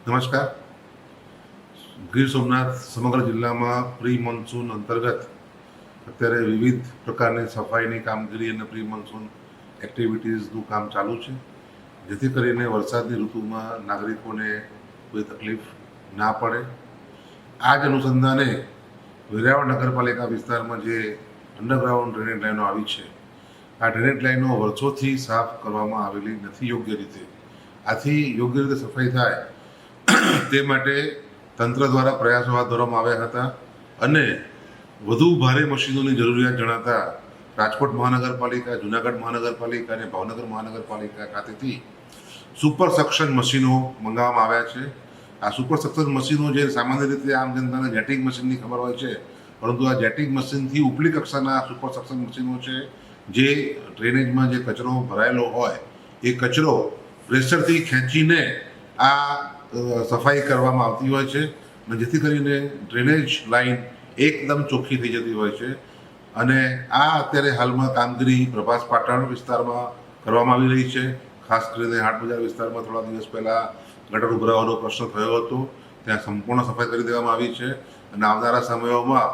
નમસ્કાર. ગીર સોમનાથ સમગ્ર જિલ્લામાં પ્રી મોન્સૂન અંતર્ગત અત્યારે વિવિધ પ્રકારની સફાઈની કામગીરી અને પ્રી મોન્સૂન એક્ટિવિટીઝનું કામ ચાલુ છે, જેથી કરીને વરસાદની ઋતુમાં નાગરિકોને કોઈ તકલીફ ના પડે. આ જ અનુસંધાને વેરાવળ નગરપાલિકા વિસ્તારમાં જે અંડરગ્રાઉન્ડ ડ્રેનેજ લાઈનો આવી છે, આ ડ્રેનેજ લાઈનો વર્ષોથી સાફ કરવામાં આવેલી નથી યોગ્ય રીતે. આથી યોગ્ય રીતે સફાઈ થાય તે માટે તંત્ર દ્વારા પ્રયાસો હાથ ધરવામાં આવ્યા હતા અને વધુ ભારે મશીનોની જરૂરિયાત જણાતા રાજકોટ મહાનગરપાલિકા, જૂનાગઢ મહાનગરપાલિકા અને ભાવનગર મહાનગરપાલિકા ખાતેથી સુપર સક્શન મશીનો મંગાવવામાં આવ્યા છે. આ સુપર સક્શન મશીનો જે સામાન્ય રીતે આમ જનતાને જેટિંગ મશીનની ખબર હોય છે, પરંતુ આ જેટિંગ મશીનથી ઉપલી કક્ષાના સુપર સક્શન મશીનો છે, જે ડ્રેનેજમાં જે કચરો ભરાયેલો હોય એ કચરો પ્રેશરથી ખેંચીને આ સફાઈ કરવામાં આવતી હોય છે, અને જેથી કરીને ડ્રેનેજ લાઈન એકદમ ચોખ્ખી થઈ જતી હોય છે. અને આ અત્યારે હાલમાં કામગીરી પ્રભાસ પાટણ વિસ્તારમાં કરવામાં આવી રહી છે. ખાસ કરીને હાટ બજાર વિસ્તારમાં થોડા દિવસ પહેલાં ગટર ઉભરાવાનો પ્રશ્ન થયો હતો, ત્યાં સંપૂર્ણ સફાઈ કરી દેવામાં આવી છે. અને આવનારા સમયોમાં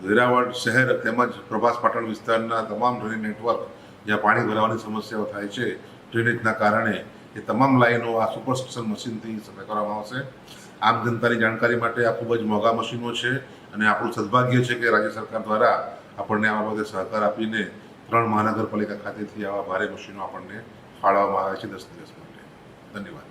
વેરાવળ શહેર તેમજ પ્રભાસ પાટણ વિસ્તારના તમામ ડ્રેનેજ નેટવર્ક જ્યાં પાણી ભરાવાની સમસ્યાઓ થાય છે ડ્રેનેજના કારણે, એ તમામ લાઈનો આ સુપર સક્શન મશીનથી સફાઈ કરવામાં આવશે. આમ જનતાની જાણકારી માટે આ ખૂબ જ મોંઘા મશીનો છે અને આપણું સદભાગ્ય છે કે રાજ્ય સરકાર દ્વારા આપણને આ બાબતે સહકાર આપીને 3 મહાનગરપાલિકા ખાતેથી આવા ભારે મશીનો આપણને ફાળવવામાં આવે છે 10 દિવસ માટે. ધન્યવાદ.